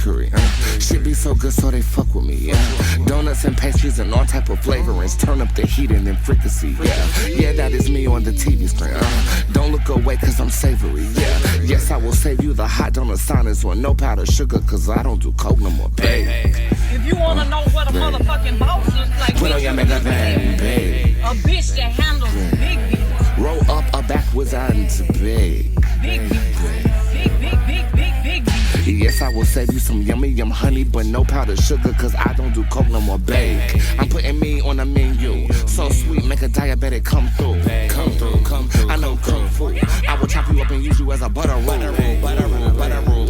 bakery. Shit be so good, so they fuck with me. Donuts and pastries and all type of flavorings. Turn up the heat and then fricassee. Yeah, that is me on the TV screen. Don't look away, cause I'm savory. Yes, I will save you the hot donut sinus or no powder sugar, cause I don't do coke no more, babe. If you wanna know what a motherfucking boss is like, put on your makeup, babe. A bitch that handles big bitch. Roll up a backwards into big. Big bitch. Big bitch. Yes, I will save you some yummy honey, but no powdered sugar, cause I don't do coke no more, bake. I'm putting me on the menu. So sweet, make a diabetic come through. Come through. I know kung fu. I will chop you up and use you as a butter roll.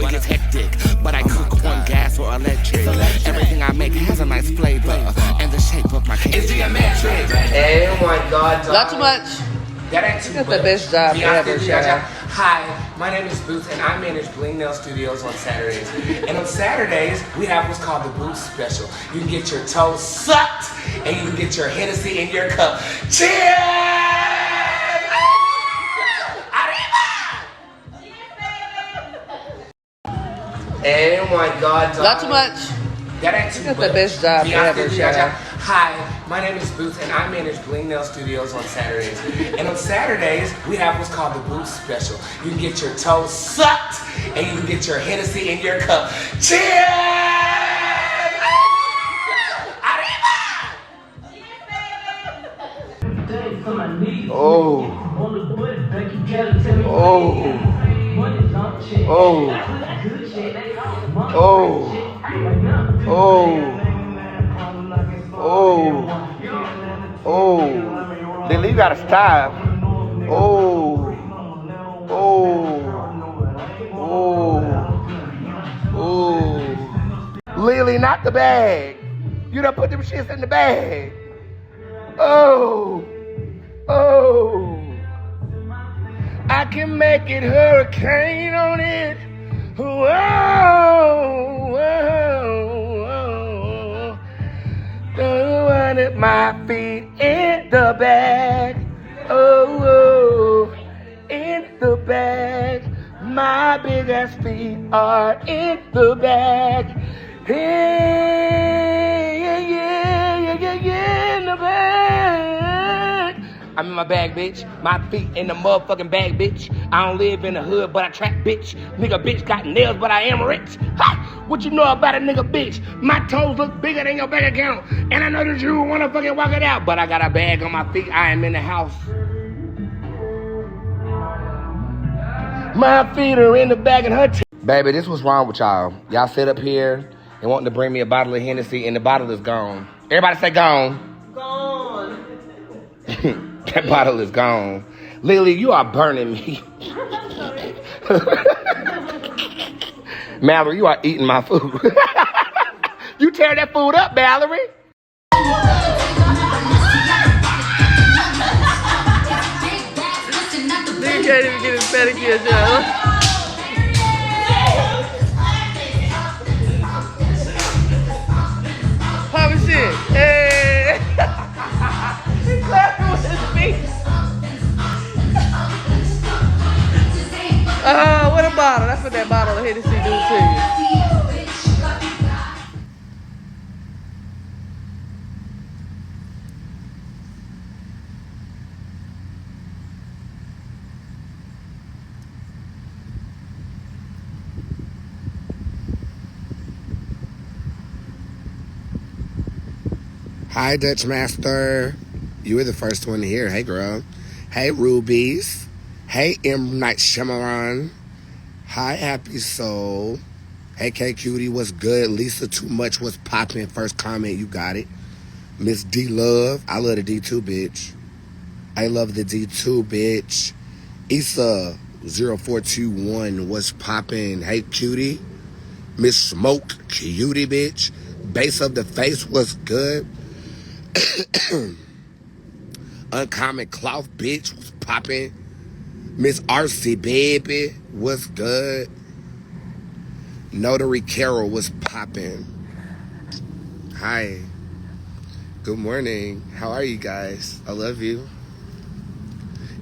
It gets hectic, but I cook on gas or electric. Everything I make has a nice flavor, and the shape of my cake is geometric. Oh my God, not too much. That ain't too much. The best job ever, Hi, my name is Boots, and I manage Bling Nail Studios on Saturdays. And on Saturdays, we have what's called the Boots Special. You can get your toes sucked, and you can get your Hennessy in your cup. Cheers! Oh my God, not too much. That ain't too much. The best job ever, Hi, my name is Boots, and I manage Bling Nail Studios on Saturdays. And on Saturdays, we have what's called the Boots Special. You can get your toes sucked, and you can get your Hennessy in your cup. Cheers! Oh. Lily, you gotta stop. Lily, not the bag. You done put them shits in the bag. I can make it hurricane on it. Don't want my feet in the bag. In the bag. My big ass feet are in the bag. In the bag. I'm in my bag, bitch. My feet in the motherfucking bag, bitch. I don't live in the hood, but I trap, bitch. Nigga, bitch got nails, but I am rich. Ha! What you know about a nigga, bitch? My toes look bigger than your bank account, and I know that you wanna fucking walk it out, but I got a bag on my feet. I am in the house. My feet are in the bag and her Baby, this was wrong with y'all. Y'all sit up here and wanting to bring me a bottle of Hennessy, and the bottle is gone. Everybody say gone. Gone. That bottle is gone. Lily, you are burning me. Mallory, you are eating my food. You tear that food up, Mallory. Nigga can't even get his pedicure done. Papa shit. Hey. He's clapping with his feet. What a bottle. That's what that bottle of Hennessy do to you. Hi, Dutch Master. You were the first one here. Hey, girl. Hey, Rubies. Hey, M. Night Shyamalan. Hi, Happy Soul. Hey, K Cutie, what's good? Lisa, too much was popping. First comment, you got it. Miss D Love. I love the D2, bitch. I love the D2, bitch. Issa 0421 was popping. Hey, Cutie. Miss Smoke, cutie, bitch. Base of the face was good. Uncommon Cloth, bitch, was popping. Miss RC, baby, was good. Notary Carol was popping. Hi. Good morning. How are you guys? I love you.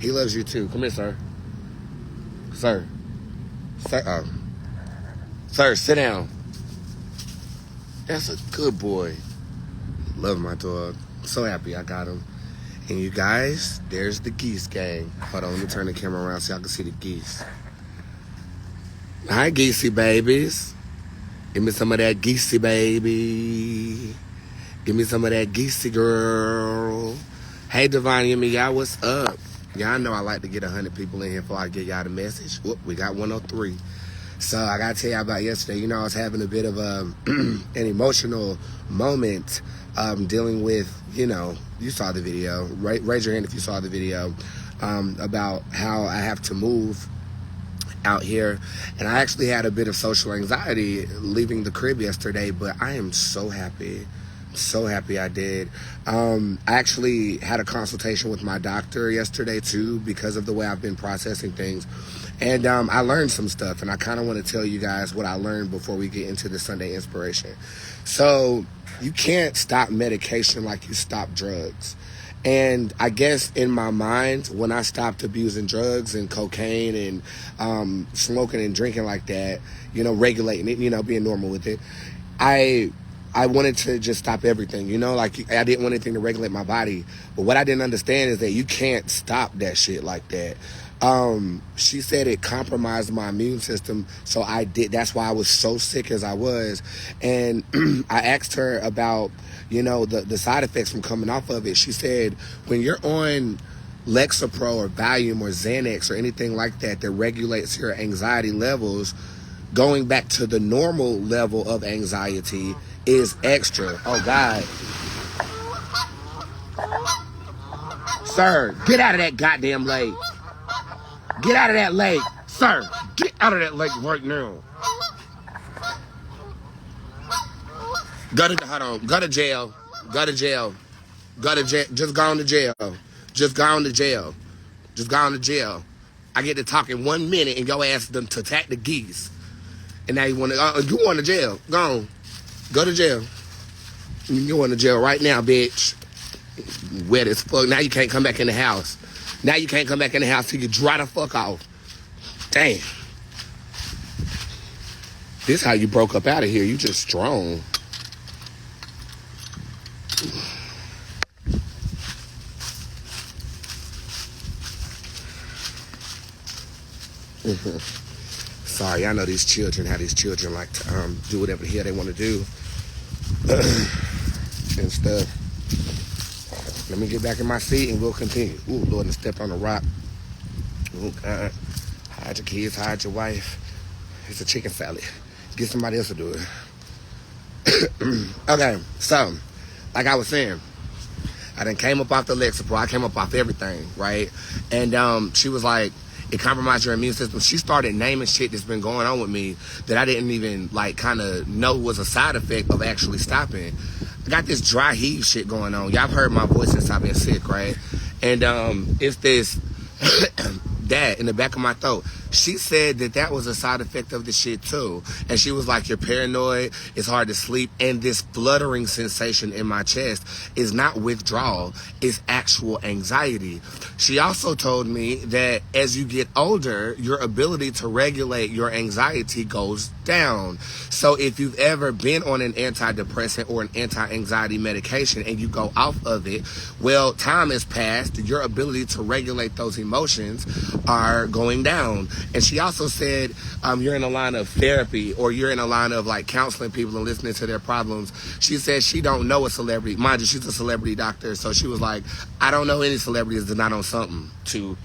He loves you too. Come here, sir. Sir. Sir, sit down. That's a good boy. Love my dog. So happy I got him. And you guys, there's the geese gang. Hold on, let me turn the camera around so y'all can see the geese. Hi, geesey babies. Give me some of that geesey, baby. Give me some of that geesey, girl. Hey, Divine Yummy, y'all, what's up? Y'all know I like to get 100 people in here before I get y'all the message. Whoop, we got 103. So I got to tell y'all about yesterday. You know, I was having a bit of an emotional moment dealing with, you know, you saw the video. Raise your hand if you saw the video about how I have to move out here. And I actually had a bit of social anxiety leaving the crib yesterday, but I am so happy. So happy I did. I actually had a consultation with my doctor yesterday too because of the way I've been processing things. And I learned some stuff, and I kind of want to tell you guys what I learned before we get into the Sunday inspiration. So you can't stop medication like you stop drugs. And I guess in my mind, when I stopped abusing drugs and cocaine and smoking and drinking like that, you know, regulating it, you know, being normal with it, I wanted to just stop everything, you know, like I didn't want anything to regulate my body. But what I didn't understand is that you can't stop that shit like that. She said it compromised my immune system, so I did. That's why I was so sick as I was. And I asked her about, you know, the side effects from coming off of it. She said, when you're on Lexapro or Valium or Xanax or anything like that that regulates your anxiety levels, going back to the normal level of anxiety is extra. Oh, God. Sir, get out of that goddamn lake. Get out of that lake. Sir, get out of that lake right now. Hold on. Go to jail. Go to jail. Go to jail. Just go on to jail. Just go on to jail. Just go on to jail. I get to talk in 1 minute and your ass them to attack the geese. And now you want to jail. Go on. Go to jail. You going to jail right now, bitch. Wet as fuck. Now you can't come back in the house. Now you can't come back in the house till you dry the fuck off. Damn. This how you broke up out of here. You just strong. Sorry, I know these children, how these children like to do whatever the hell they want to do and stuff. Let me get back in my seat and we'll continue. Ooh, Lord, I stepped on a rock. Oh, God. Hide your kids, hide your wife. It's a chicken salad. Get somebody else to do it. Okay, so, like I was saying, I done came up off the Lexapro. I came up off everything, right? And she was like, it compromised your immune system. She started naming shit that's been going on with me that I didn't even, like, kind of know was a side effect of actually stopping. I got this dry heave shit going on. Y'all have heard my voice since I've been sick, right? And it's this that in the back of my throat. She said that was a side effect of the shit too. And she was like, you're paranoid, it's hard to sleep, and this fluttering sensation in my chest is not withdrawal, it's actual anxiety. She also told me that as you get older, your ability to regulate your anxiety goes down. So if you've ever been on an antidepressant or an anti-anxiety medication and you go off of it, well, time has passed, your ability to regulate those emotions are going down. And she also said, you're in a line of therapy or you're in a line of like counseling people and listening to their problems. She said she don't know a celebrity. Mind you, she's a celebrity doctor. So she was like, I don't know any celebrities that not on something to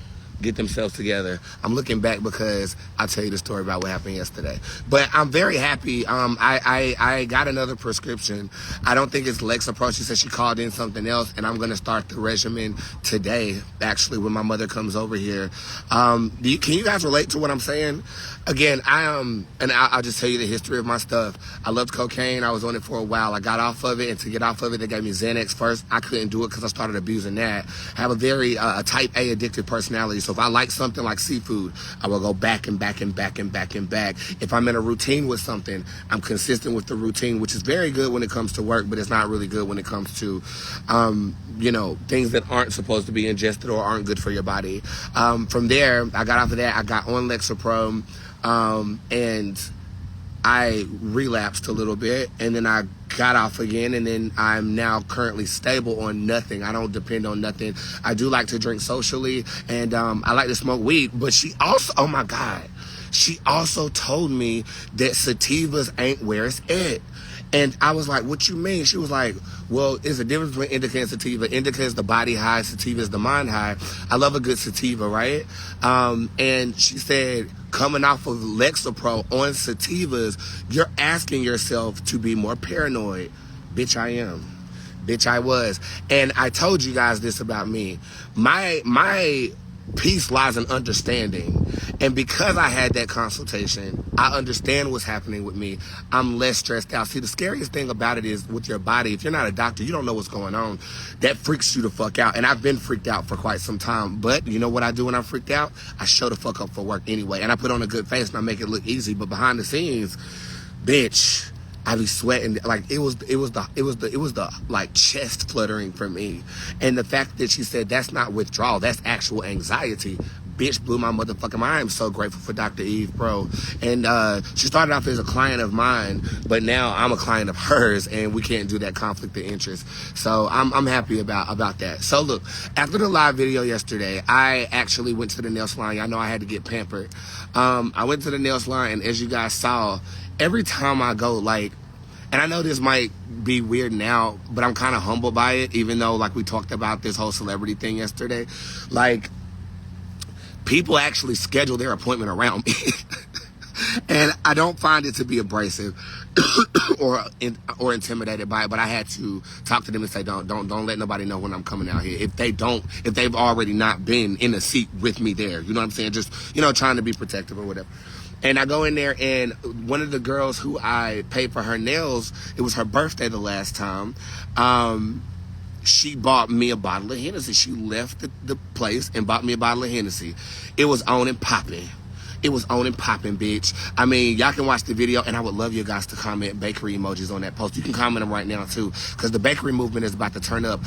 get themselves together. I'm looking back because I'll tell you the story about what happened yesterday. But I'm very happy. I got another prescription. I don't think it's Lexapro. She said she called in something else, and I'm going to start the regimen today, actually, when my mother comes over here. Can you guys relate to what I'm saying? Again, I'll just tell you the history of my stuff. I loved cocaine. I was on it for a while. I got off of it, and to get off of it, they gave me Xanax first. I couldn't do it because I started abusing that. I have a very type A addicted personality, so if I like something like seafood, I will go back and back and back and back and back. If I'm in a routine with something, I'm consistent with the routine, which is very good when it comes to work, but it's not really good when it comes to, things that aren't supposed to be ingested or aren't good for your body. From there, I got off of that. I got on Lexapro, and I relapsed a little bit, and then I got off again, and then I'm now currently stable on nothing. I don't depend on nothing. I do like to drink socially, and I like to smoke weed. But she also, oh my God, she also told me that sativas ain't where it's at. And I was like, what you mean? She was like, well, there's a difference between indica and sativa. Indica is the body high, sativa is the mind high. I love a good sativa, right? And she said, coming off of Lexapro on sativas, you're asking yourself to be more paranoid. Bitch, I am. Bitch, I was. And I told you guys this about me. My peace lies in understanding. And because I had that consultation, I understand what's happening with me. I'm less stressed out. See, the scariest thing about it is with your body, if you're not a doctor, you don't know what's going on. That freaks you the fuck out. And I've been freaked out for quite some time. But you know what I do when I'm freaked out? I show the fuck up for work anyway. And I put on a good face and I make it look easy. But behind the scenes, bitch, I be sweating. Like it was the like chest fluttering for me. And the fact that she said that's not withdrawal, that's actual anxiety, bitch, blew my motherfucking mind. I'm so grateful for Dr. Eve, bro. And she started off as a client of mine, but now I'm a client of hers, and we can't do that conflict of interest. So I'm happy about that. So look, after the live video yesterday, I actually went to the nail salon. I know I had to get pampered. I went to the nail salon, and as you guys saw, every time I go, like, and I know this might be weird now, but I'm kind of humbled by it, even though, like, we talked about this whole celebrity thing yesterday. Like, people actually schedule their appointment around me. And I don't find it to be abrasive or intimidated by it, but I had to talk to them and say, don't let nobody know when I'm coming out here. If they've already not been in a seat with me there, you know what I'm saying? Just, trying to be protective or whatever. And I go in there, and one of the girls who I paid for her nails, it was her birthday the last time, she bought me a bottle of Hennessy. She left the place and bought me a bottle of Hennessy. It was on and popping. It was on and popping, bitch. I mean, y'all can watch the video, and I would love you guys to comment bakery emojis on that post. You can comment them right now, too, because the bakery movement is about to turn up.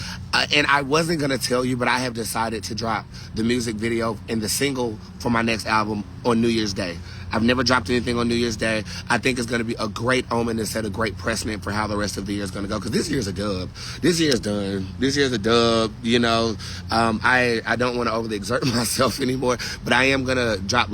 And I wasn't going to tell you, but I have decided to drop the music video and the single for my next album on New Year's Day. I've never dropped anything on New Year's Day. I think it's going to be a great omen and set a great precedent for how the rest of the year is going to go. Because this year's a dub. This year's done. This year's a dub, I don't want to overly exert myself anymore. But I am going to drop,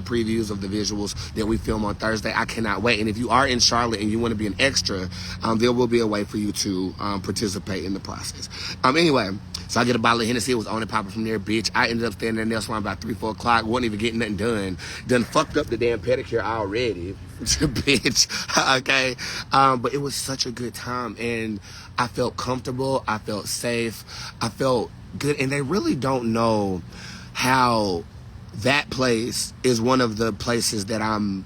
previews of the visuals that we film on Thursday. I cannot wait. And if you are in Charlotte and you want to be an extra, there will be a way for you to participate in the process. Anyway, so I get a bottle of Hennessy. It was on and popping from there, bitch. I ended up standing there nail salon about 3-4 o'clock. Wasn't even getting nothing done. Done fucked up the damn pedicure already, bitch. Okay, but it was such a good time, and I felt comfortable. I felt safe. I felt good, and they really don't know how that place is one of the places that I'm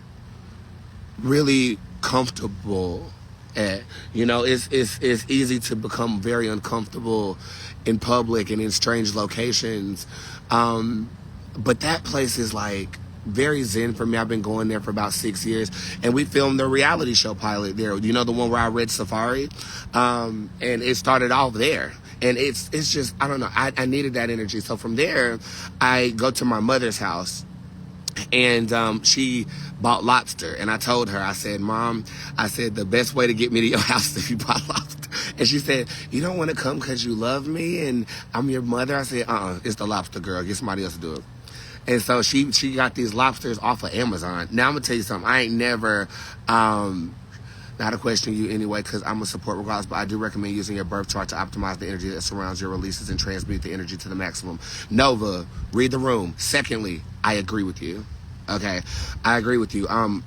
really comfortable at. It's easy to become very uncomfortable in public and in strange locations, but that place is like very zen for me. I've been going there for about 6 years, and we filmed the reality show pilot there. The one where I read Safari, and it started off there. And it's just, I don't know, I needed that energy. So from there, I go to my mother's house, and she bought lobster. And I told her, I said, Mom, the best way to get me to your house is if you bought lobster. And she said, you don't want to come because you love me and I'm your mother? I said, it's the lobster, girl. Get somebody else to do it. And so she got these lobsters off of Amazon. Now, I'm going to tell you something. I ain't never, not to question you anyway, because I'm a support regardless, but I do recommend using your birth chart to optimize the energy that surrounds your releases and transmute the energy to the maximum. Nova, read the room. Secondly, I agree with you. Okay, I agree with you. I'm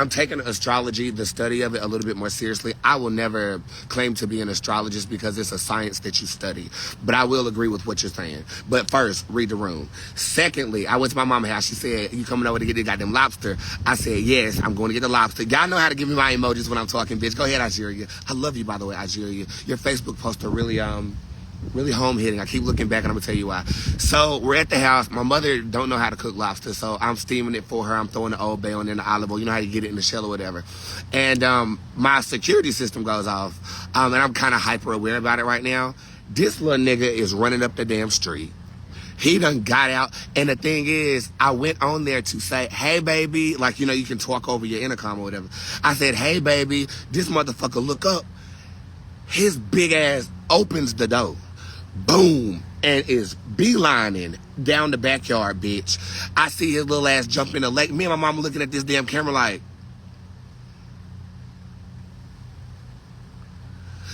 taking astrology, the study of it, a little bit more seriously. I will never claim to be an astrologist because it's a science that you study. But I will agree with what you're saying. But first, read the room. Secondly, I went to my mama's house. She said, you coming over to get the goddamn lobster? I said, yes, I'm going to get the lobster. Y'all know how to give me my emojis when I'm talking, bitch. Go ahead, Algeria. I love you, by the way, Algeria. Your Facebook posts are really home hitting. I keep looking back, and I'm gonna tell you why. So we're at the house. My mother don't know how to cook lobster, so I'm steaming it for her. I'm throwing the Old Bay on in the olive oil. You know how you get it in the shell or whatever. And my security system goes off, and I'm kind of hyper aware about it right now. This little nigga is running up the damn street. He done got out, and the thing is, I went on there to say, hey, baby, you can talk over your intercom or whatever. I said, hey, baby, this motherfucker look up. His big ass opens the door. Boom. And is beelining down the backyard, bitch. I see his little ass jump in the lake. Me and my mama looking at this damn camera like.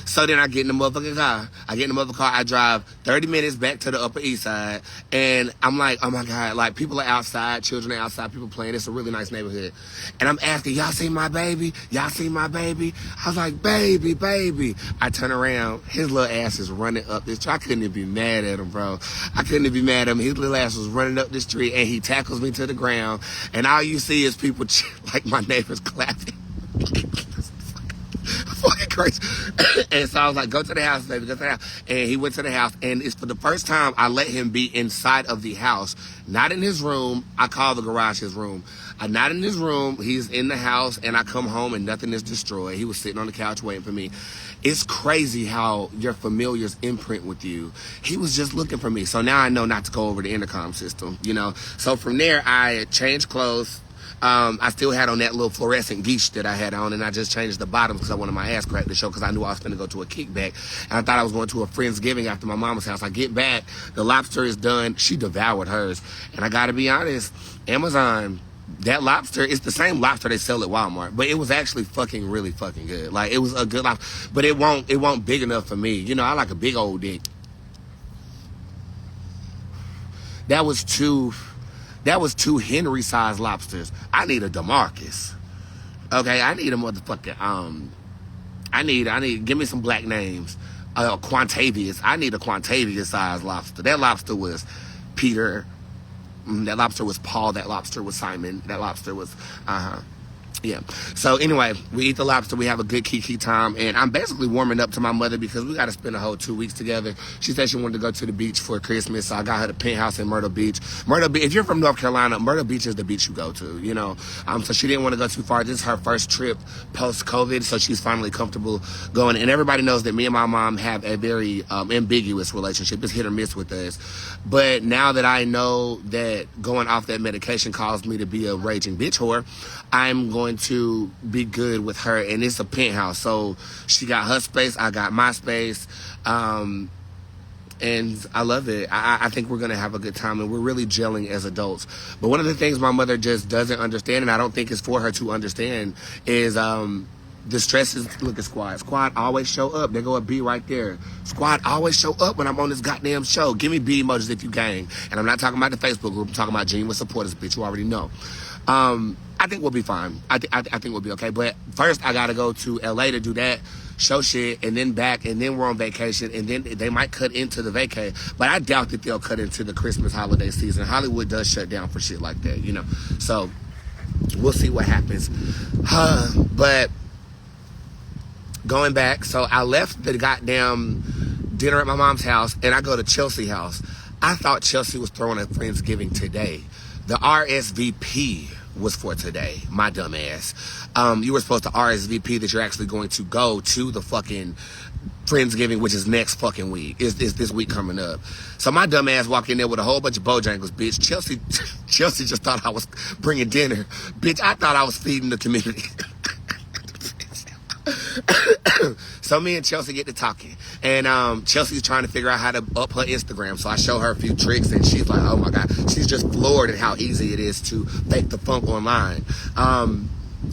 So then I get in the motherfucking car. I drive 30 minutes back to the Upper East Side. And I'm like, oh my God, like people are outside, children are outside, people playing. It's a really nice neighborhood. And I'm asking, y'all see my baby? Y'all see my baby? I was like, baby, baby. I turn around, his little ass is running up this street. I couldn't even be mad at him, bro. I couldn't even be mad at him. His little ass was running up the street and he tackles me to the ground. And all you see is people, like my neighbors clapping. Fucking crazy. And so I was like, go to the house, baby, go to the house. And he went to the house, and it's for the first time I let him be inside of the house, not in his room. I call the garage his room. I'm not in his room. He's in the house, and I come home and nothing is destroyed. He was sitting on the couch waiting for me. It's crazy how your familiars imprint with you. He was just looking for me. So now I know not to go over the intercom system, you know. So from there, I changed clothes. I still had on that little fluorescent geesh that I had on, and I just changed the bottoms because I wanted my ass cracked to show because I knew I was going to go to a kickback. And I thought I was going to a Friendsgiving after my mama's house. I get back, the lobster is done. She devoured hers. And I got to be honest, Amazon, that lobster, it's the same lobster they sell at Walmart, but it was actually fucking really fucking good. Like, it was a good lobster, but it won't big enough for me. You know, I like a big old dick. That was two Henry-sized lobsters. I need a DeMarcus. Okay, I need a motherfucking, give me some black names. Quantavious. I need a Quantavious-sized lobster. That lobster was Peter. That lobster was Paul. That lobster was Simon. That lobster was, yeah. So anyway, we eat the lobster. We have a good kiki time. And I'm basically warming up to my mother because we got to spend a whole 2 weeks together. She said she wanted to go to the beach for Christmas. So I got her the penthouse in Myrtle Beach. If you're from North Carolina, Myrtle Beach is the beach you go to, you know. So she didn't want to go too far. This is her first trip post-COVID. So she's finally comfortable going. And everybody knows that me and my mom have a very ambiguous relationship. It's hit or miss with us. But now that I know that going off that medication caused me to be a raging bitch whore, I'm going to be good with her, and it's a penthouse. So she got her space, I got my space, and I love it. I think we're going to have a good time, and we're really gelling as adults. But one of the things my mother just doesn't understand, and I don't think it's for her to understand, is the stress is, look at Squad. Squad always show up. There go a B right there. Squad always show up when I'm on this goddamn show. Give me B emojis if you gang. And I'm not talking about the Facebook group. I'm talking about genuine supporters, bitch. You already know. I think we'll be fine. I think we'll be okay. But first, I got to go to LA to do that, show shit, and then back, and then we're on vacation, and then they might cut into the vacay. But I doubt that they'll cut into the Christmas holiday season. Hollywood does shut down for shit like that, you know. So we'll see what happens. But going back, so I left the goddamn dinner at my mom's house, and I go to Chelsea's house. I thought Chelsea was throwing a Friendsgiving today. The RSVP was for today, my dumb ass. You were supposed to RSVP that you're actually going to go to the fucking Friendsgiving, which is next fucking week. Is this week coming up. So my dumb ass walked in there with a whole bunch of Bojangles, bitch. Chelsea just thought I was bringing dinner. Bitch, I thought I was feeding the community. So me and Chelsea get to talking, and Chelsea's trying to figure out how to up her Instagram. So I show her a few tricks, and she's like, oh my God, she's just floored at how easy it is to fake the funk online.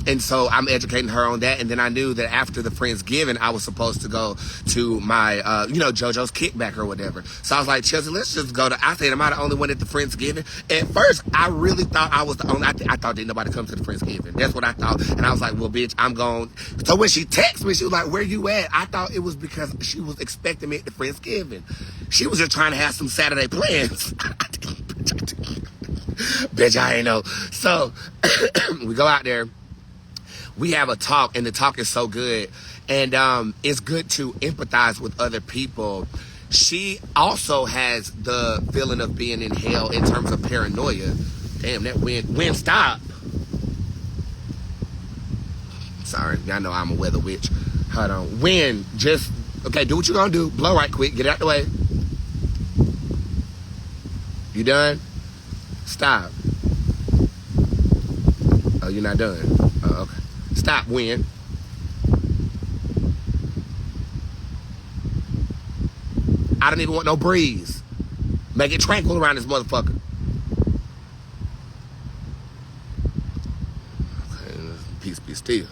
And so I'm educating her on that. And then I knew that after the Friendsgiving, I was supposed to go to my, JoJo's kickback or whatever. So I was like, Chelsea, let's just go to, I said, am I the only one at the Friendsgiving? At first, I really thought I was the only, I thought didn't nobody come to the Friendsgiving. That's what I thought. And I was like, well, bitch, I'm going. So when she texted me, she was like, where you at? I thought it was because she was expecting me at the Friendsgiving. She was just trying to have some Saturday plans. Bitch, I ain't know. So we go out there. We have a talk, and the talk is so good. And it's good to empathize with other people. She also has the feeling of being in hell in terms of paranoia. Damn, that wind stop. Sorry, y'all know I'm a weather witch. Hold on. Wind, just, okay, do what you're going to do. Blow right quick. Get out the way. You done? Stop. Oh, you're not done? Oh, okay. Stop, wind. I don't even want no breeze. Make it tranquil around this motherfucker. Okay, peace be still.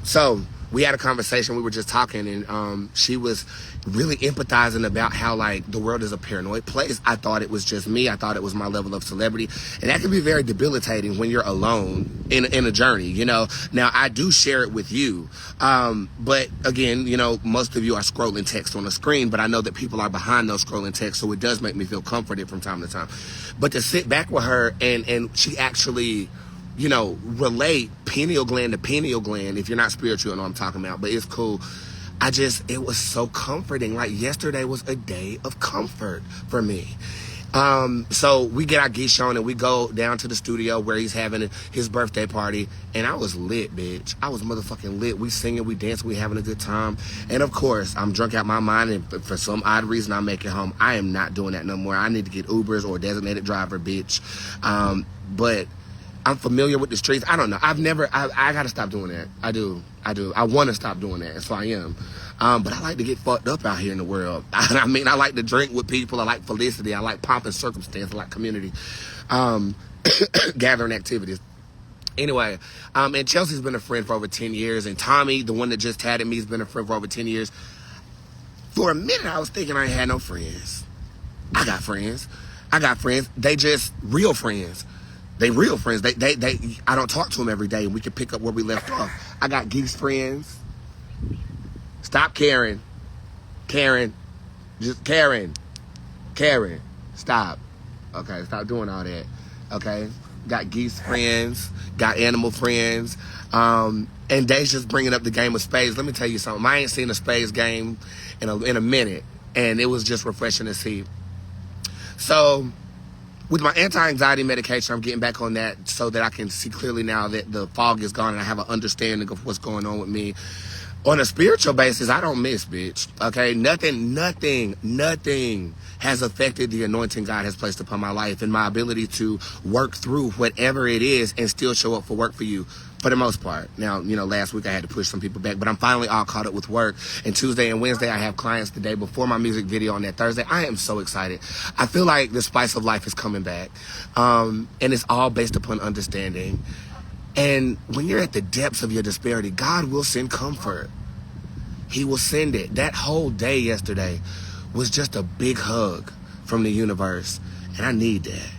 So we had a conversation. We were just talking, and she was really empathizing about how, like, the world is a paranoid place. I thought it was just me. I thought it was my level of celebrity, and that can be very debilitating when you're alone in a journey, you know. Now, I do share it with you, but again, you know, most of you are scrolling text on the screen, but I know that people are behind those scrolling texts, so it does make me feel comforted from time to time. But to sit back with her, and she actually, you know, relate pineal gland to pineal gland. If you're not spiritual, you know what I'm talking about, but it's cool. It was so comforting. Like, yesterday was a day of comfort for me. So we get our geese on and we go down to the studio where he's having his birthday party, and I was lit, bitch. I was motherfucking lit. We singing, we dancing, we having a good time. And of course, I'm drunk out my mind, and for some odd reason, I make it home. I am not doing that no more. I need to get Ubers or a designated driver, bitch. But I'm familiar with the streets. I don't know. I gotta stop doing that. I do. I want to stop doing that, and so I am. But I like to get fucked up out here in the world. I mean, I like to drink with people. I like felicity. I like pomp and circumstance. I like community, gathering activities. Anyway, and Chelsea's been a friend for over 10 years, and Tommy, the one that just tatted me, has been a friend for over 10 years. For a minute, I was thinking I ain't had no friends. I got friends. They just real friends. They real friends. I don't talk to them every day, and we can pick up where we left off. I got geese friends. Stop Karen. Just Karen. Stop. Okay, stop doing all that. Okay? Got geese friends. Got animal friends. And Dave's just bringing up the game of spades. Let me tell you something. I ain't seen a spades game in a minute, and it was just refreshing to see. So, with my anti-anxiety medication, I'm getting back on that so that I can see clearly now that the fog is gone and I have an understanding of what's going on with me. On a spiritual basis, I don't miss, bitch. Okay? Nothing has affected the anointing God has placed upon my life and my ability to work through whatever it is and still show up for work for you, for the most part. Now, you know, last week I had to push some people back, but I'm finally all caught up with work. And Tuesday and Wednesday, I have clients the day before my music video on that Thursday. I am so excited. I feel like the spice of life is coming back. And it's all based upon understanding. And when you're at the depths of your disparity, God will send comfort. He will send it. That whole day yesterday was just a big hug from the universe. And I need that.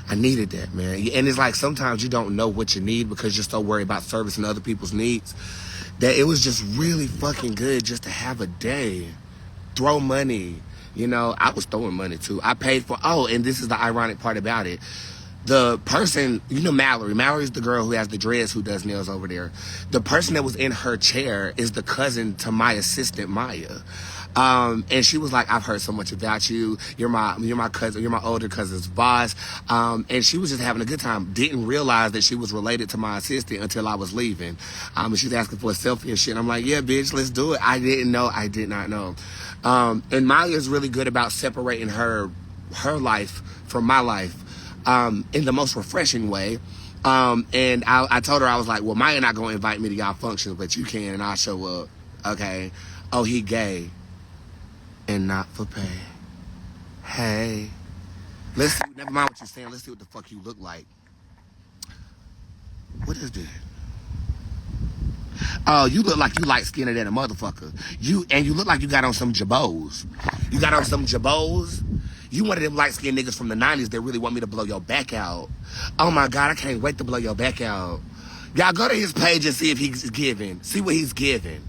I needed that, man. And it's like sometimes you don't know what you need because you're so worried about servicing other people's needs, that it was just really fucking good just to have a day. Throw money. You know, I was throwing money too. I paid for, and this is the ironic part about it. The person, you know, Mallory's the girl who has the dreads who does nails over there. The person that was in her chair is the cousin to my assistant, Maya. And she was like, I've heard so much about you. You're my cousin, you're my older cousin's boss. And she was just having a good time. Didn't realize that she was related to my assistant until I was leaving. And she was asking for a selfie and shit. And I'm like, yeah, bitch, let's do it. I did not know. And Maya's really good about separating her life from my life, in the most refreshing way. And I told her, I was like, well, Maya not gonna invite me to y'all functions, but you can, and I'll show up. Okay. Oh, he gay. And not for pay. Hey. Let's see, never mind what you're saying. Let's see what the fuck you look like. What is this? Oh, you look like you light-skinned than a motherfucker. You look like you got on some jabos. You got on some jabos. You one of them light-skinned niggas from the 90s that really want me to blow your back out. Oh my God, I can't wait to blow your back out. Y'all go to his page and see if he's giving. See what he's giving.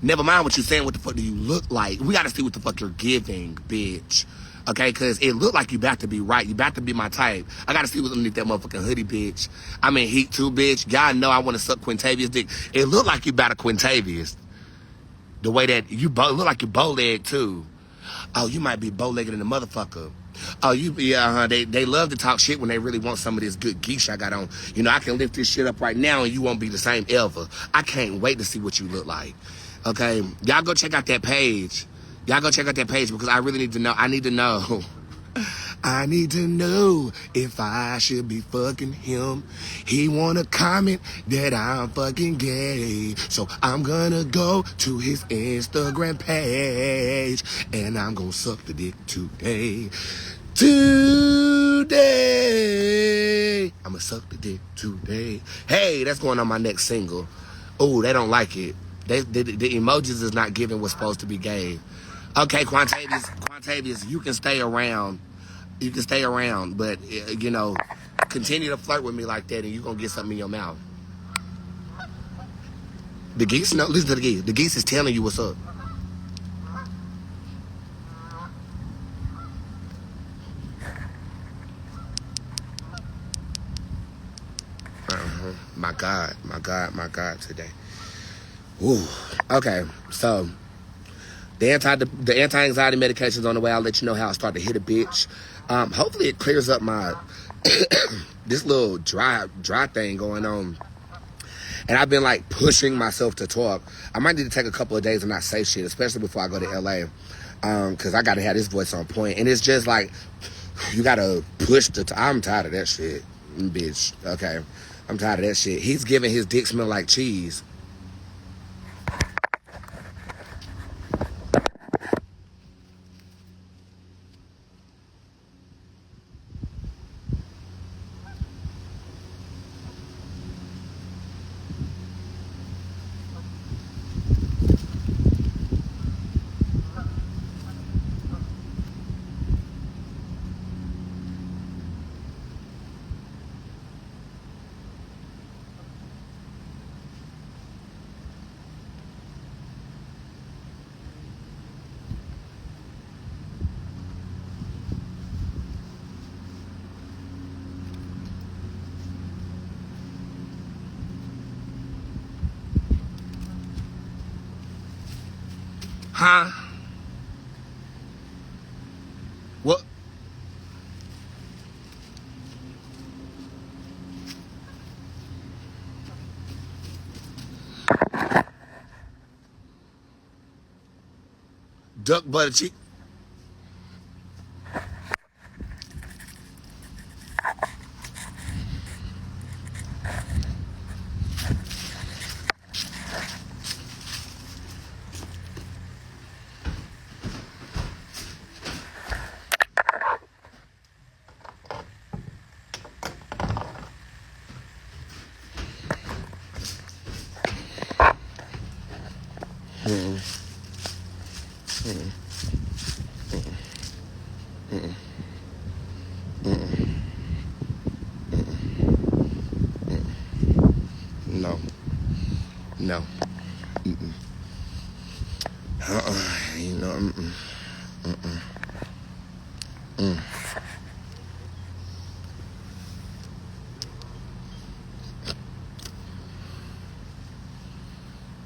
Never mind what you're saying, what the fuck do you look like? We gotta see what the fuck you're giving, bitch. Okay, cause it look like you about to be right. You about to be my type. I gotta see what's underneath that motherfucking hoodie, bitch. I'm in heat too, bitch. Y'all know I wanna suck Quintavious' dick. It look like you about a Quintavious. The way that you look like you bow-legged too. Oh, you might be bow-legged in the motherfucker. Oh, they love to talk shit when they really want some of this good geesh I got on. You know, I can lift this shit up right now and you won't be the same ever. I can't wait to see what you look like. Okay, y'all go check out that page. Y'all go check out that page because I really need to know. I need to know. I need to know if I should be fucking him. He wanna comment that I'm fucking gay. So I'm gonna go to his Instagram page and I'm gonna suck the dick today. Today. I'ma suck the dick today. Hey, that's going on my next single. Oh, they don't like it. The emojis is not giving what's supposed to be gay. Okay, Quantavious, you can stay around. You can stay around, but, you know, continue to flirt with me like that and you're going to get something in your mouth. The geese, no, listen to the geese. The geese is telling you what's up. My God today. Ooh. Okay, so the anti-anxiety medication's on the way. I'll let you know how I start to hit a bitch. Hopefully it clears up my this little dry thing going on. And I've been like pushing myself to talk. I might need to take a couple of days and not say shit, especially before I go to LA. Cause I gotta have this voice on point. And it's just like you gotta push I'm tired of that shit, bitch. Okay. I'm tired of that shit. He's giving his dick smell like cheese. Huh? What? Duck butter cheek. No. No. Mm-mm. You know, mm-mm. Mm-mm. Mm.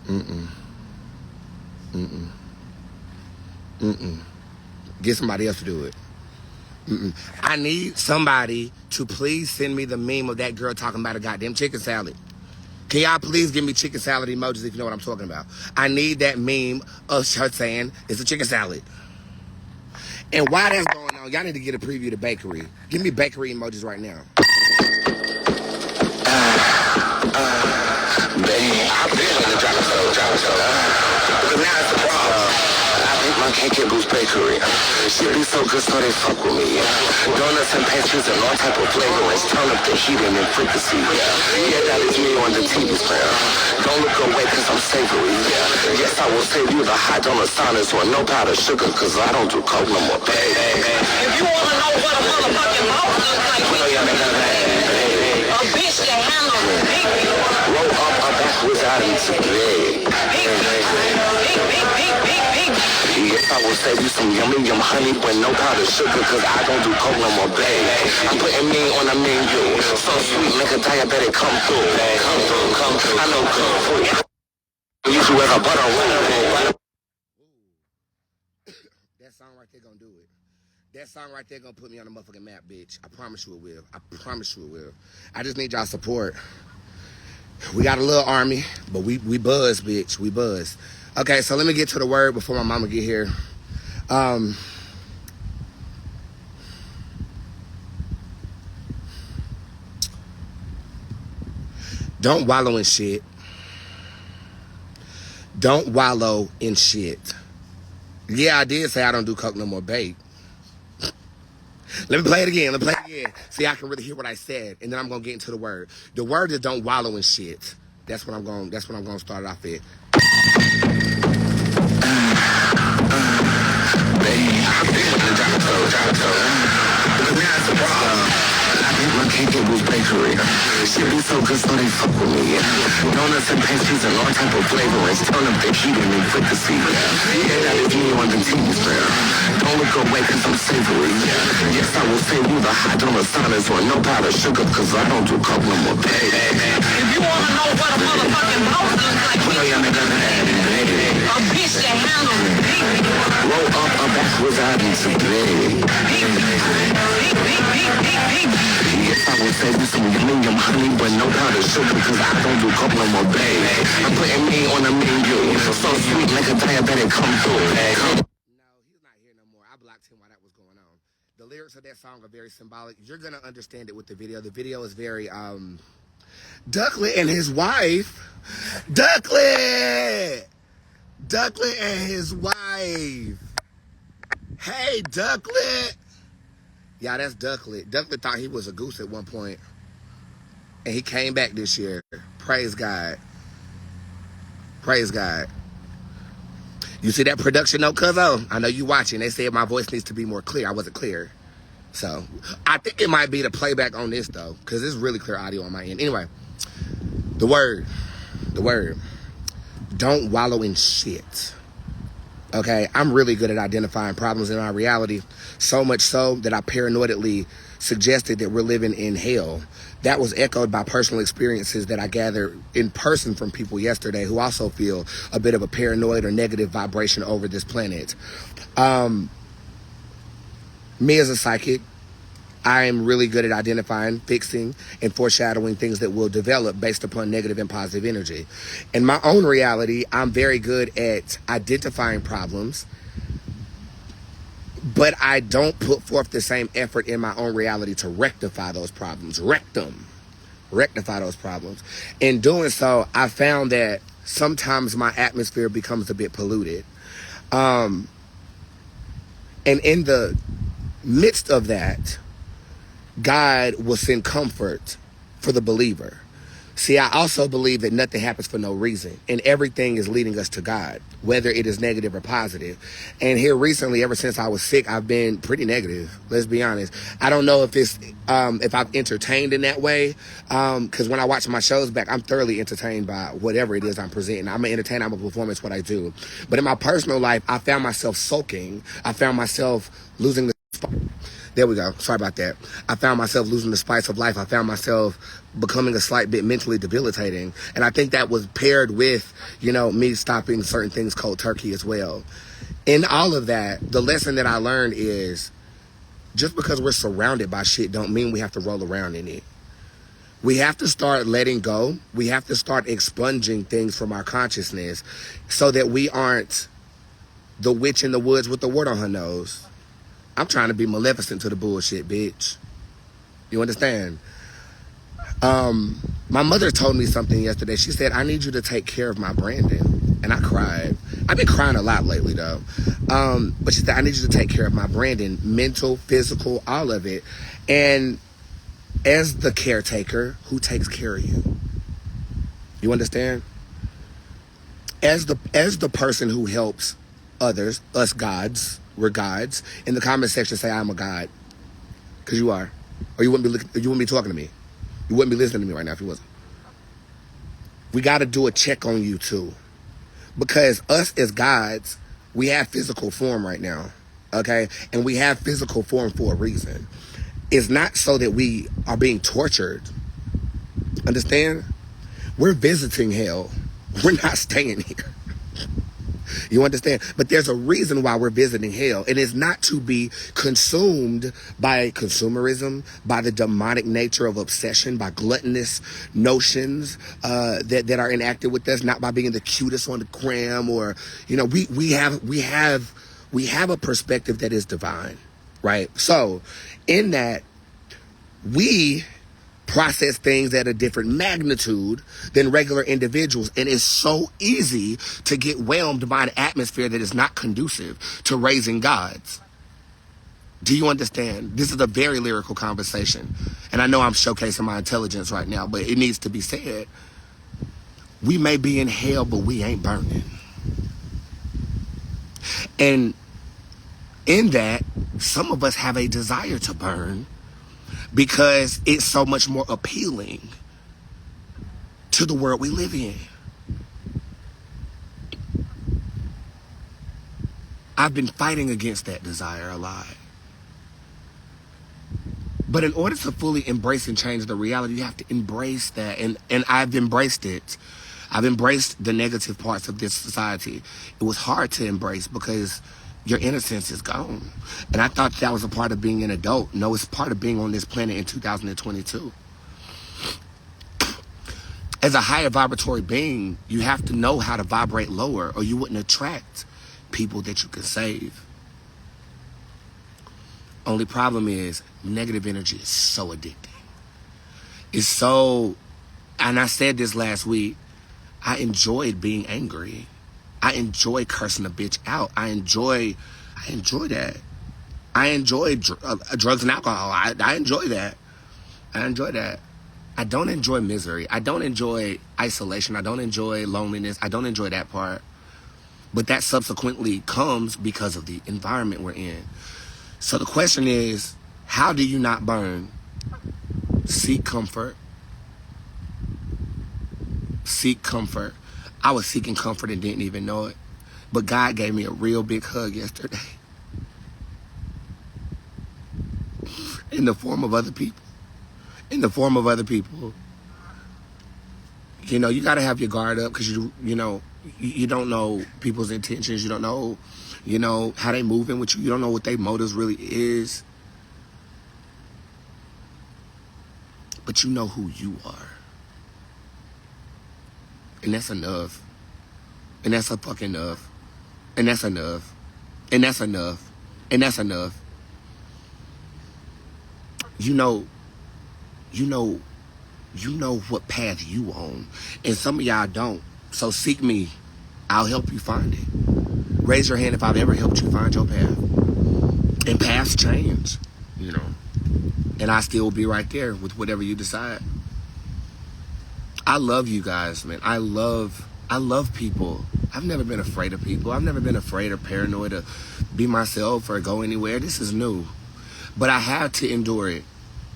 Mm-mm. Mm-mm. Mm-mm. Get somebody else to do it. Mm-mm. I need somebody to please send me the meme of that girl talking about a goddamn chicken salad. Can y'all please give me chicken salad emojis if you know what I'm talking about? I need that meme of her saying it's a chicken salad. And while that's going on, y'all need to get a preview to bakery. Give me bakery emojis right now. Baby, I've been in the drop so. Because now it's a problem. I think my cake at Boost Bakery. She be so good, so they fuck with me. Donuts and pastries and all type of flavorings. Turn up the heat and frequency. Yeah, that is me on the TV screen. Don't look away cause I'm savory. Yes, I will save you the hot donut signers or no powder sugar cause I don't do coke no more, baby. If you wanna know what a motherfucking boss looks like, a bitch that handles big people. Roll up a backwards out into bed. Yes, I will save you some yummy honey with no powder sugar cause I don't do coke no more, baby. I'm putting me on a menu. So sweet, make a diabetic come through. Come through. I know good food. Use you as a butter roll. That song right there gonna do it. That song right there gonna put me on the motherfucking map, bitch. I promise you it will. I promise you it will. I just need y'all support. We got a little army, but we buzz, bitch. We buzz. Okay, so let me get to the word before my mama get here. Don't wallow in shit. Don't wallow in shit. Yeah, I did say I don't do coke no more, babe. Let me play it again. See, I can really hear what I said, and then I'm gonna get into the word. The word is don't wallow in shit. That's what I'm gonna start off with. My cake it was bakery. Shit be so good, so they fuck with me. Donuts and pastries and all type of flavorings. Turn up the heat and they put the seat. Yeah, that is me on the TV square. Don't look away cause I'm savory. Yes, I will say you the hot donut silence or no powder sugar cause I don't do coke no more, baby. If you wanna know what a motherfucking boss looks like, a bitch that handles big. Roll up a backwards out into bed. Yes, I will save you some yum honey, but no powder sugar cause I don't do coke no more, babe. I'm putting me on the menu, so sweet like a diabetic come through. No, he's not here no more. I blocked him while that was going on. The lyrics of that song are very symbolic. You're gonna understand it with the video. The video is very Ducklet and his wife. Ducklet and his wife. Hey, Ducklet. Yeah, that's Ducklet. Ducklet thought he was a goose at one point, and he came back this year. Praise God. Praise God. You see that production note, cuzzo? I know you watching. They said my voice needs to be more clear. I wasn't clear. So, I think it might be the playback on this, though, because it's really clear audio on my end. Anyway, the word. Don't wallow in shit. Okay, I'm really good at identifying problems in our reality, so much so that I paranoidally suggested that we're living in hell. That was echoed by personal experiences that I gathered in person from people yesterday who also feel a bit of a paranoid or negative vibration over this planet. Me as a psychic, I am really good at identifying, fixing, and foreshadowing things that will develop based upon negative and positive energy. In my own reality, I'm very good at identifying problems, but I don't put forth the same effort in my own reality to rectify those problems. Rectify those problems. In doing so, I found that sometimes my atmosphere becomes a bit polluted. And in the midst of that, God will send comfort for the believer. See, I also believe that nothing happens for no reason, and everything is leading us to God, whether it is negative or positive. And here recently, ever since I was sick, I've been pretty negative. Let's be honest. I don't know if it's if I've entertained in that way, because when I watch my shows back, I'm thoroughly entertained by whatever it is I'm presenting. I'm an entertainer. I'm a performance. What I do, but in my personal life, I found myself sulking. I found myself losing the. There we go. Sorry about that. I found myself losing the spice of life. I found myself becoming a slight bit mentally debilitating. And I think that was paired with, me stopping certain things cold turkey as well. In all of that, the lesson that I learned is just because we're surrounded by shit don't mean we have to roll around in it. We have to start letting go. We have to start expunging things from our consciousness so that we aren't the witch in the woods with the wart on her nose. I'm trying to be maleficent to the bullshit, bitch. You understand? My mother told me something yesterday. She said, I need you to take care of my Brandon. And I cried. I've been crying a lot lately, though. But she said, I need you to take care of my Brandon. Mental, physical, all of it. And as the caretaker, who takes care of you? You understand? As the person who helps others, us gods, we're gods. In the comment section, say I'm a god, because you are, or you wouldn't be talking to me. You wouldn't be listening to me right now if you wasn't. We got to do a check on you too, because us as gods, we have physical form right now, okay, and we have physical form for a reason. It's not so that we are being tortured. Understand? We're visiting hell. We're not staying here. You understand? But there's a reason why we're visiting hell. It is not to be consumed by consumerism, by the demonic nature of obsession, by gluttonous notions that are enacted with us, not by being the cutest on the gram, or we have a perspective that is divine, right? So in that, we process things at a different magnitude than regular individuals. And it's so easy to get whelmed by an atmosphere that is not conducive to raising gods. Do you understand? This is a very lyrical conversation. And I know I'm showcasing my intelligence right now, but it needs to be said. We may be in hell, but we ain't burning. And in that, some of us have a desire to burn because it's so much more appealing to the world we live in. I've been fighting against that desire a lot. But in order to fully embrace and change the reality, you have to embrace that. And I've embraced it. I've embraced the negative parts of this society. It was hard to embrace because your innocence is gone. And I thought that was a part of being an adult. No, it's part of being on this planet in 2022. As a higher vibratory being, you have to know how to vibrate lower or you wouldn't attract people that you can save. Only problem is negative energy is so addicting. It's so, and I said this last week, I enjoyed being angry. I enjoy cursing a bitch out. I enjoy that. I enjoy drugs and alcohol. I enjoy that. I enjoy that. I don't enjoy misery. I don't enjoy isolation. I don't enjoy loneliness. I don't enjoy that part. But that subsequently comes because of the environment we're in. So the question is, how do you not burn? Seek comfort. Seek comfort. I was seeking comfort and didn't even know it. But God gave me a real big hug yesterday. In the form of other people. In the form of other people. You know, you got to have your guard up because you don't know people's intentions. You don't know, how they moving with you. You don't know what their motives really is. But you know who you are. And that's enough. And that's a fucking enough. And that's enough. And that's enough. And that's enough. You know what path you on. And some of y'all don't. So seek me. I'll help you find it. Raise your hand if I've ever helped you find your path. And paths change, And I still will be right there with whatever you decide. I love you guys, man. I love people. I've never been afraid of people. I've never been afraid or paranoid to be myself or go anywhere. This is new. But I had to endure it.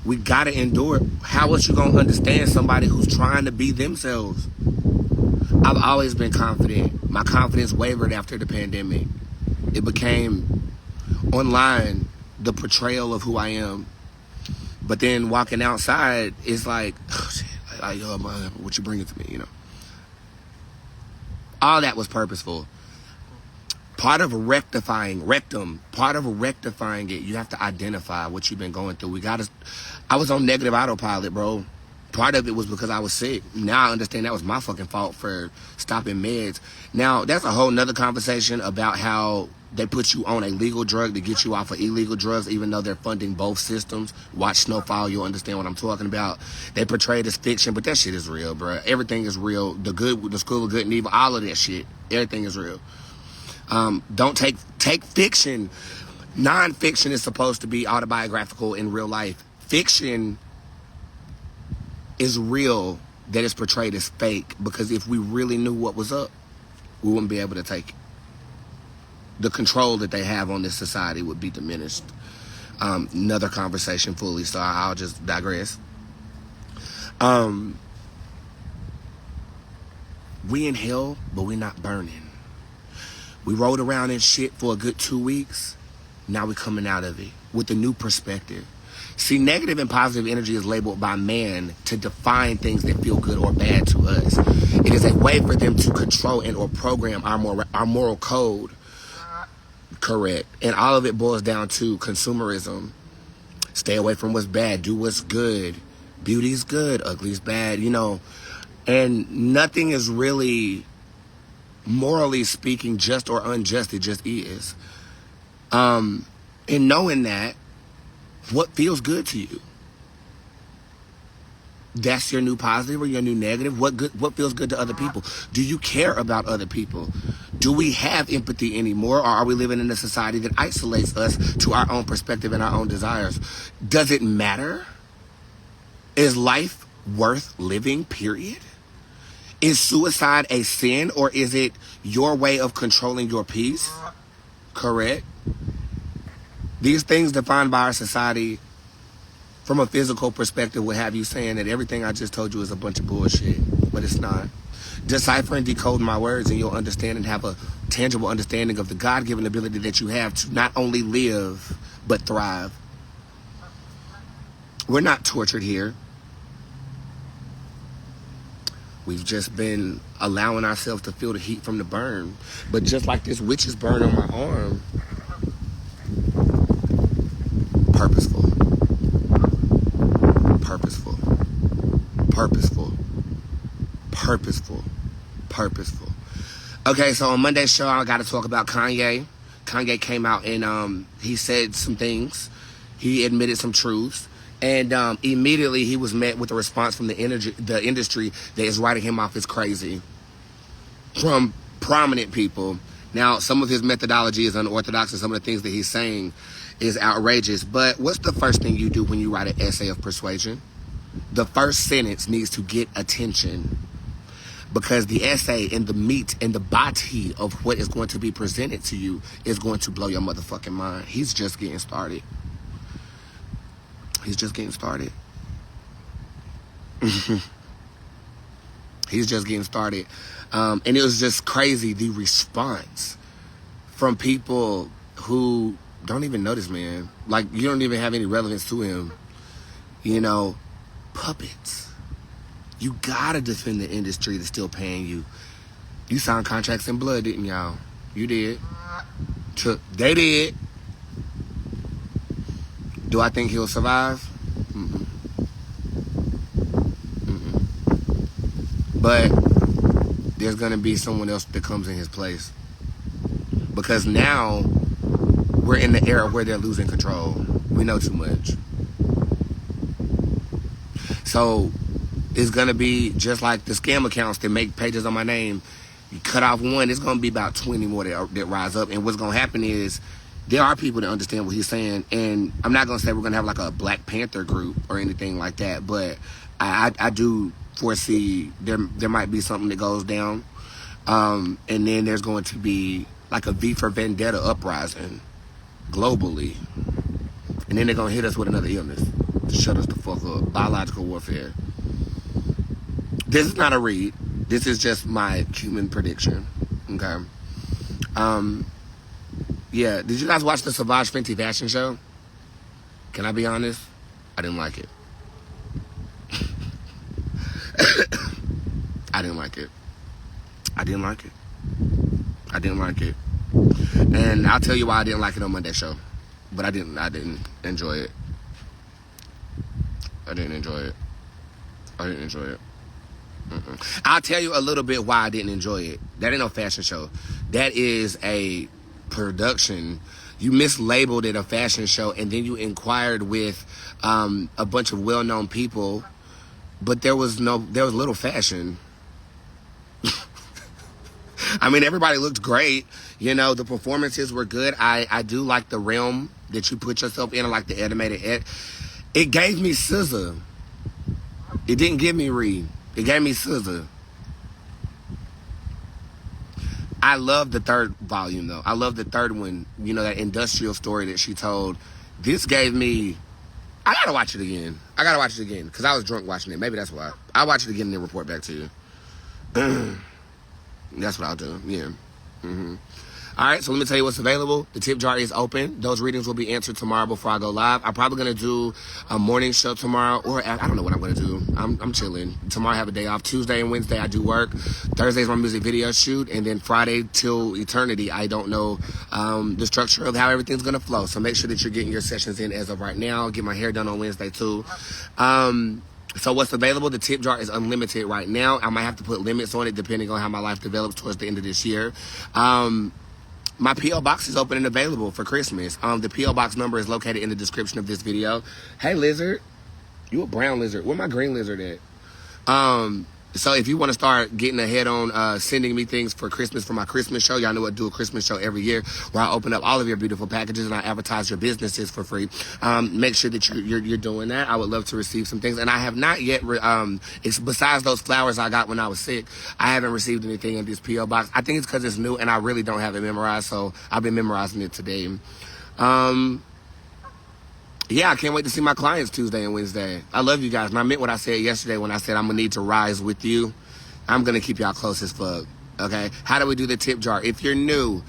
We gotta endure it. How else you gonna understand somebody who's trying to be themselves? I've always been confident. My confidence wavered after the pandemic. It became online the portrayal of who I am. But then walking outside is like, oh shit, what you bringing to me, All that was purposeful. Part of rectifying it, you have to identify what you've been going through. I was on negative autopilot, bro. Part of it was because I was sick. Now I understand that was my fucking fault for stopping meds. Now, that's a whole nother conversation about how they put you on a legal drug to get you off of illegal drugs, even though they're funding both systems. Watch Snowfall, you'll understand what I'm talking about. They portray it as fiction, but that shit is real, bro. Everything is real. The school of good and evil, all of that shit. Everything is real. Don't take fiction. Non-fiction is supposed to be autobiographical in real life. Fiction is real that is portrayed as fake, because if we really knew what was up, we wouldn't be able to take it. The control that they have on this society would be diminished. Another conversation fully, so I'll just digress. We in hell, but we not burning. We rode around in shit for a good 2 weeks. Now we're coming out of it with a new perspective. See, negative and positive energy is labeled by man to define things that feel good or bad to us. It is a way for them to control and or program our moral code. Correct. And all of it boils down to consumerism. Stay away from what's bad. Do what's good. Beauty's good. Ugly's bad, And nothing is really, morally speaking, just or unjust. It just is. And knowing that, what feels good to you? That's your new positive or your new negative? What feels good to other people? Do you care about other people? Do we have empathy anymore, or are we living in a society that isolates us to our own perspective and our own desires? Does it matter? Is life worth living, period? Is suicide a sin, or is it your way of controlling your peace? Correct. These things defined by our society from a physical perspective would have you saying that everything I just told you is a bunch of bullshit, but it's not. Decipher and decode my words and you'll understand and have a tangible understanding of the God-given ability that you have to not only live, but thrive. We're not tortured here. We've just been allowing ourselves to feel the heat from the burn. But just like this witch's burn on my arm, purposeful. Purposeful. Purposeful. Purposeful. Purposeful. Okay, so on Monday's show, I got to talk about Kanye. Kanye came out and he said some things. He admitted some truths. And immediately he was met with a response from the industry that is writing him off as crazy. From prominent people. Now, some of his methodology is unorthodox and some of the things that he's saying is outrageous. But what's the first thing you do when you write an essay of persuasion? The first sentence needs to get attention. Because the essay and the meat and the body of what is going to be presented to you is going to blow your motherfucking mind. He's just getting started. He's just getting started. He's just getting started. And it was just crazy, the response from people who don't even know this man. Like, you don't even have any relevance to him. You know, puppets. You gotta defend the industry that's still paying you. You signed contracts in blood, didn't y'all? You did. They did. Do I think he'll survive? Mm-mm. Mm-mm. But there's gonna be someone else that comes in his place. Because now we're in the era where they're losing control. We know too much. So it's gonna be just like the scam accounts that make pages on my name. You cut off one, it's gonna be about 20 more that rise up. And what's gonna happen is there are people that understand what he's saying. And I'm not gonna say we're gonna have like a Black Panther group or anything like that, but I do foresee there might be something that goes down. And then there's going to be like a V for Vendetta uprising globally. And then they're gonna hit us with another illness to shut us the fuck up. Biological warfare. This is not a read. This is just my human prediction. Okay. Yeah. Did you guys watch the Savage Fenty fashion show? Can I be honest? I didn't like it. I didn't like it. I didn't like it. I didn't like it. And I'll tell you why I didn't like it on Monday's show. But I didn't enjoy it. I didn't enjoy it. I didn't enjoy it. Mm-mm. I'll tell you a little bit why I didn't enjoy it. That ain't no fashion show. That is a production. You mislabeled it a fashion show, and then you inquired with a bunch of well-known people, but there was little fashion. I mean, everybody looked great. You know, the performances were good. I do like the realm that you put yourself in. I like the animated. It gave me SZA. It didn't give me Reed. It gave me SZA. I love the third volume, though. I love the third one. You know, that industrial story that she told. This gave me... I gotta watch it again. Because I was drunk watching it. Maybe that's why. I'll watch it again and then report back to you. That's what I'll do. Yeah. Mm-hmm. All right, so let me tell you what's available. The tip jar is open. Those readings will be answered tomorrow before I go live. I'm probably going to do a morning show tomorrow, or I don't know what I'm going to do. I'm chilling. Tomorrow I have a day off. Tuesday and Wednesday I do work. Thursday is my music video shoot, and then Friday till eternity, I don't know the structure of how everything's going to flow. So make sure that you're getting your sessions in as of right now. I'll get my hair done on Wednesday too. So what's available? The tip jar is unlimited right now. I might have to put limits on it depending on how my life develops towards the end of this year. My P.O. Box is open and available for Christmas. The P.O. Box number is located in the description of this video. Hey, Lizard. You a brown lizard. Where my green lizard at? So if you want to start getting ahead on sending me things for Christmas for my Christmas show, y'all know I do a Christmas show every year where I open up all of your beautiful packages and I advertise your businesses for free. Make sure that you're doing that. I would love to receive some things, and I have not yet. It's besides those flowers I got when I was sick, I haven't received anything in this PO box. I think it's because it's new and I really don't have it memorized, so I've been memorizing it today. Yeah, I can't wait to see my clients Tuesday and Wednesday. I love you guys. And I meant what I said yesterday when I said I'm going to need to rise with you. I'm going to keep y'all close as fuck. Okay? How do we do the tip jar? If you're new,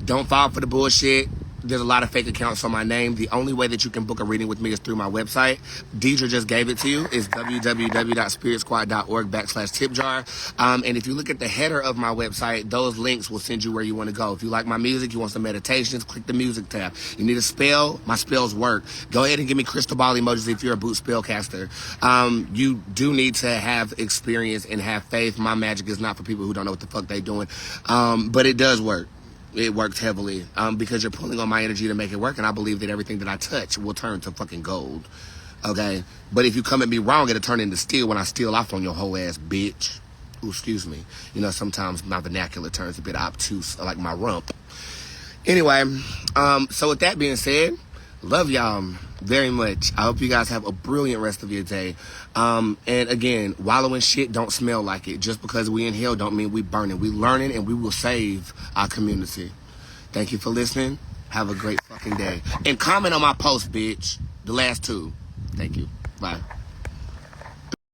don't fall for the bullshit. There's a lot of fake accounts on my name. The only way that you can book a reading with me is through my website. Deidre just gave it to you. It's www.spiritsquad.org/tip jar. And if you look at the header of my website, those links will send you where you want to go. If you like my music, you want some meditations, click the music tab. You need a spell, my spells work. Go ahead and give me crystal ball emojis if you're a boot spellcaster. You do need to have experience and have faith. My magic is not for people who don't know what the fuck they doing. But it does work. It works heavily because you're pulling on my energy to make it work, and I believe that everything that I touch will turn to fucking gold. Okay? But if you come at me wrong, it'll turn into steel when I steal off on your whole ass, bitch. Ooh, excuse me. You know, sometimes my vernacular turns a bit obtuse, like my rump. Anyway, so with that being said, love y'all very much. I hope you guys have a brilliant rest of your day. And again, wallowing shit don't smell like it. Just because we in hell don't mean we burning. We learning and we will save our community. Thank you for listening. Have a great fucking day. And comment on my post, bitch. The last two. Thank you. Bye.